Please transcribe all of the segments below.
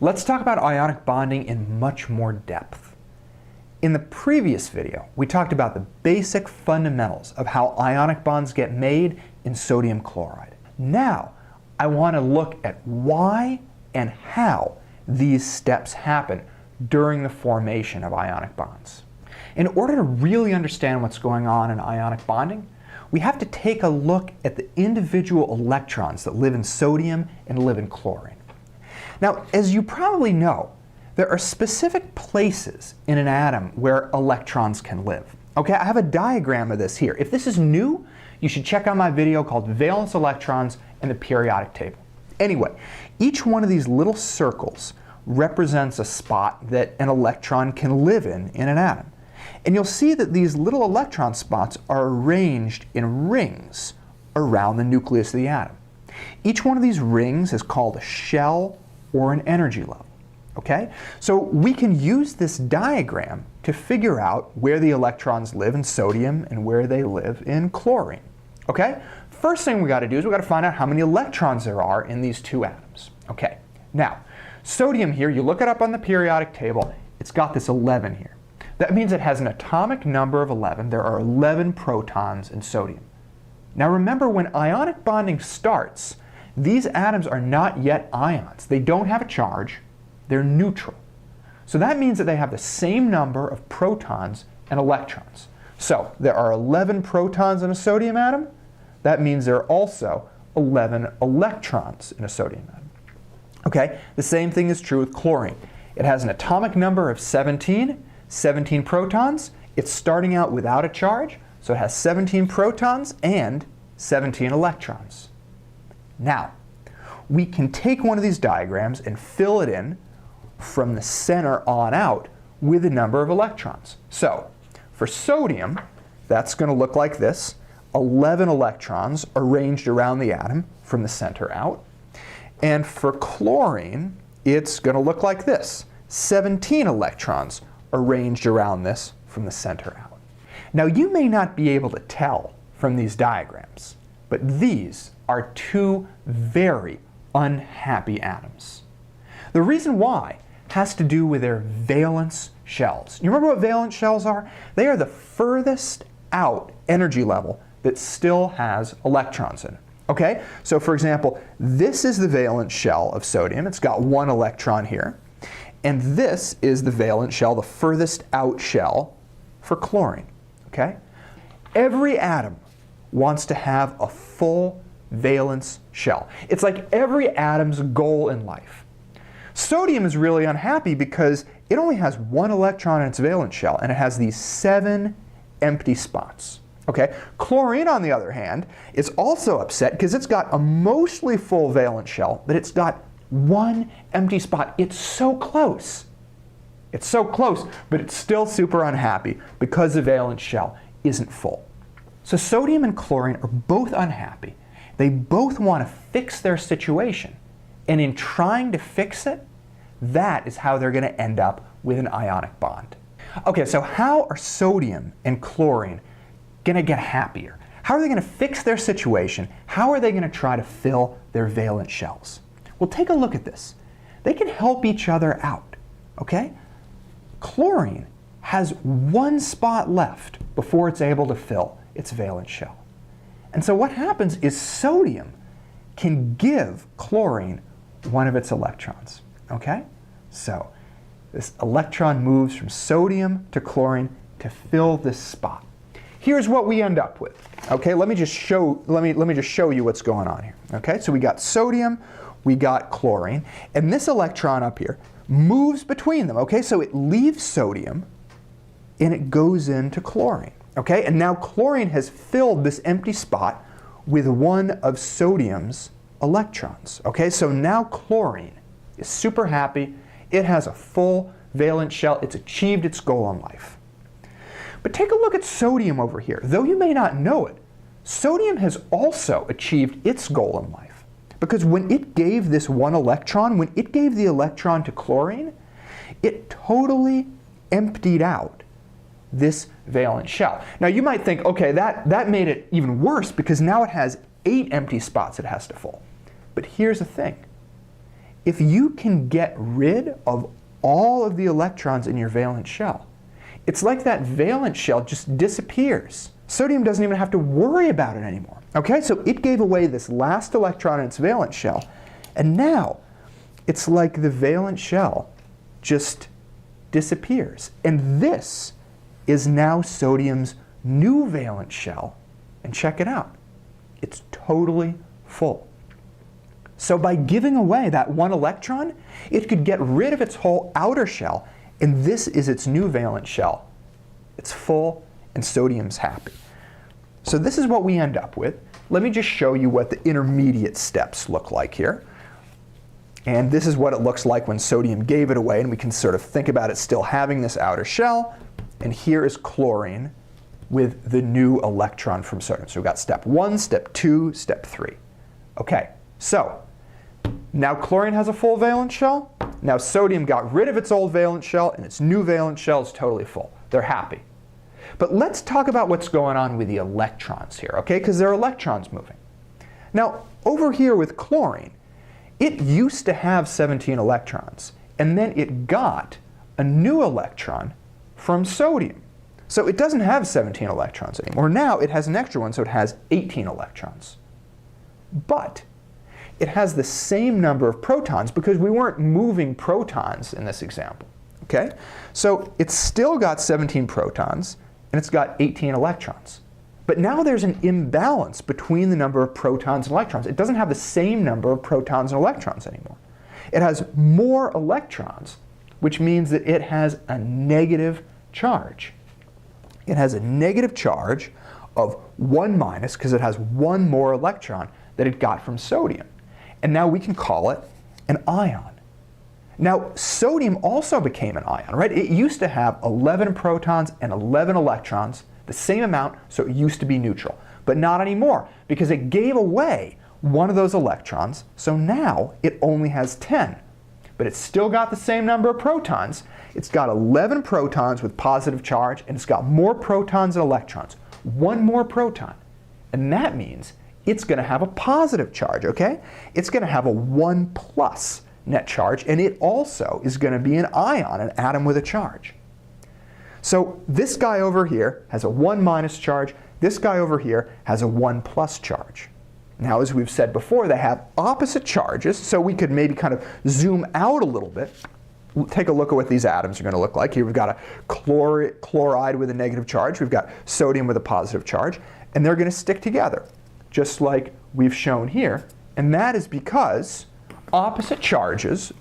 Let's talk about ionic bonding in much more depth. In the previous video, we talked about the basic fundamentals of how ionic bonds get made in sodium chloride. Now, I want to look at why and how these steps happen during the formation of ionic bonds. In order to really understand what's going on in ionic bonding, we have to take a look at the individual electrons that live in sodium and live in chlorine. Now, as you probably know, there are specific places in an atom where electrons can live. Okay, I have a diagram of this here. If this is new, you should check out my video called Valence Electrons and the Periodic Table. Anyway, each one of these little circles represents a spot that an electron can live in an atom. And you'll see that these little electron spots are arranged in rings around the nucleus of the atom. Each one of these rings is called a shell or an energy level. Okay? So we can use this diagram to figure out where the electrons live in sodium and where they live in chlorine. Okay? First thing we got to do is we got to find out how many electrons there are in these two atoms. Okay. Now, sodium here, you look it up on the periodic table, it's got this 11 here. That means it has an atomic number of 11. There are 11 protons in sodium. Now remember, when ionic bonding starts, these atoms are not yet ions. They don't have a charge. They're neutral. So that means that they have the same number of protons and electrons. So there are 11 protons in a sodium atom. That means there are also 11 electrons in a sodium atom. Okay, the same thing is true with chlorine. It has an atomic number of 17 protons. It's starting out without a charge, so it has 17 protons and 17 electrons. Now, we can take one of these diagrams and fill it in from the center on out with a number of electrons. So, for sodium, that's going to look like this. 11 electrons arranged around the atom from the center out. And for chlorine, it's going to look like this. 17 electrons arranged around this from the center out. Now, you may not be able to tell from these diagrams, but these are two very unhappy atoms. The reason why has to do with their valence shells. You remember what valence shells are? They are the furthest out energy level that still has electrons in it. Okay? So for example, this is the valence shell of sodium. It's got one electron here. And this is the valence shell, the furthest out shell for chlorine. Okay? Every atom wants to have a full valence shell. It's like every atom's goal in life. Sodium is really unhappy because it only has one electron in its valence shell, and it has these 7 empty spots. Okay? Chlorine, on the other hand, is also upset because it's got a mostly full valence shell, but it's got one empty spot. It's so close. It's so close, but it's still super unhappy because the valence shell isn't full. So sodium and chlorine are both unhappy. They both want to fix their situation. And in trying to fix it, that is how they're going to end up with an ionic bond. Okay, so how are sodium and chlorine going to get happier? How are they going to fix their situation? How are they going to try to fill their valence shells? Well, take a look at this. They can help each other out, okay? Chlorine has one spot left before it's able to fill its valence shell. And so what happens is sodium can give chlorine one of its electrons, okay? So this electron moves from sodium to chlorine to fill this spot. Here's what we end up with. Okay, let me just show you what's going on here. Okay, so we got sodium, we got chlorine, and this electron up here moves between them. Okay, so it leaves sodium and it goes into chlorine. Okay, and now chlorine has filled this empty spot with one of sodium's electrons. Okay, so now chlorine is super happy. It has a full valence shell. It's achieved its goal in life. But take a look at sodium over here. Though you may not know it, sodium has also achieved its goal in life. Because when it gave this one electron, when it gave the electron to chlorine, it totally emptied out this valence shell. Now you might think, okay, that made it even worse because now it has 8 empty spots it has to fill. But here's the thing. if you can get rid of all of the electrons in your valence shell, it's like that valence shell just disappears. Sodium doesn't even have to worry about it anymore. Okay, so it gave away this last electron in its valence shell, and now it's like the valence shell just disappears. And this is now sodium's new valence shell. And check it out. It's totally full. So by giving away that one electron, it could get rid of its whole outer shell, and this is its new valence shell. It's full, and sodium's happy. So this is what we end up with. Let me just show you what the intermediate steps look like here. And this is what it looks like when sodium gave it away, and we can sort of think about it still having this outer shell. And here is chlorine with the new electron from sodium. So we've got step 1, step 2, step 3. Okay, so now chlorine has a full valence shell. Now sodium got rid of its old valence shell, and its new valence shell is totally full. They're happy. But let's talk about what's going on with the electrons here, okay? Because there are electrons moving. Now, over here with chlorine, it used to have 17 electrons, and then it got a new electron from sodium. So it doesn't have 17 electrons anymore. Now it has an extra one, so it has 18 electrons. But it has the same number of protons because we weren't moving protons in this example. Okay? So it's still got 17 protons, and it's got 18 electrons. But now there's an imbalance between the number of protons and electrons. It doesn't have the same number of protons and electrons anymore. It has more electrons, which means that it has a negative charge. It has a negative charge of 1 minus because it has one more electron that it got from sodium. And now we can call it an ion. Now, sodium also became an ion, right? It used to have 11 protons and 11 electrons, the same amount, so it used to be neutral. But not anymore, because it gave away one of those electrons, so now it only has 10. But it's still got the same number of protons. It's got 11 protons with positive charge, and it's got more protons and electrons. One more proton. And that means it's going to have a positive charge, okay? It's going to have a 1 plus net charge, and it also is going to be an ion, an atom with a charge. So this guy over here has a 1 minus charge. This guy over here has a 1 plus charge. Now, as we've said before, they have opposite charges, so we could maybe kind of zoom out a little bit. Take a look at what these atoms are going to look like. Here we've got a chloride with a negative charge. We've got sodium with a positive charge, and they're going to stick together, just like we've shown here. And that is because opposite charges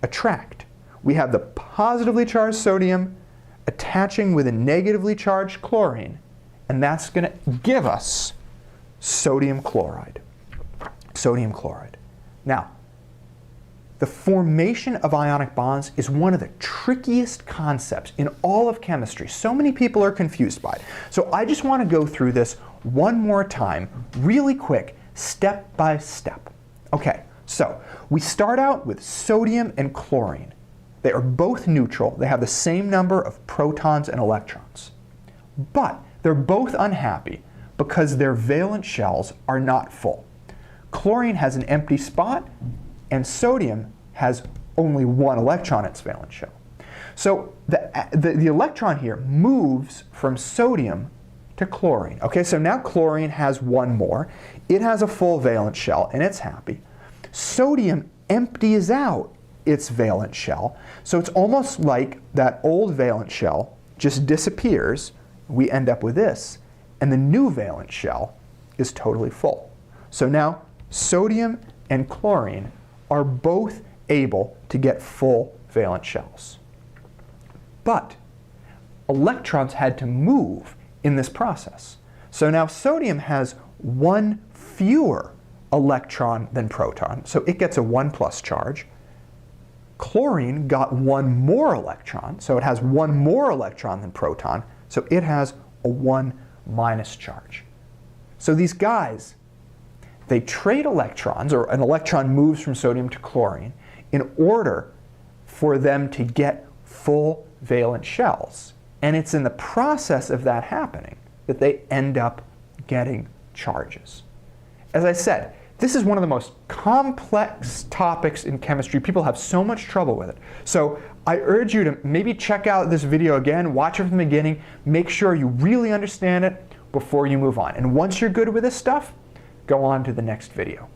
attract. We have the positively charged sodium attaching with a negatively charged chlorine, and that's going to give us sodium chloride. Sodium chloride. Now, the formation of ionic bonds is one of the trickiest concepts in all of chemistry. So many people are confused by it. So I just want to go through this one more time, really quick, step by step. Okay, so we start out with sodium and chlorine. They are both neutral. They have the same number of protons and electrons. But they're both unhappy because their valence shells are not full. Chlorine has an empty spot, and sodium has only one electron in its valence shell. So the electron here moves from sodium to chlorine. Okay, so now chlorine has one more. It has a full valence shell, and it's happy. Sodium empties out its valence shell, so it's almost like that old valence shell just disappears. We end up with this, and the new valence shell is totally full. So now sodium and chlorine are both able to get full valence shells. But electrons had to move in this process. So now sodium has one fewer electron than proton, so it gets a 1 plus charge. Chlorine got one more electron, so it has one more electron than proton, so it has a 1 minus charge. So these guys, they trade electrons, or an electron moves from sodium to chlorine, in order for them to get full valence shells. And it's in the process of that happening that they end up getting charges. As I said, This is one of the most complex topics in chemistry. People have so much trouble with it. So I urge you to maybe check out this video again, watch it from the beginning, make sure you really understand it before you move on. And once you're good with this stuff, go on to the next video.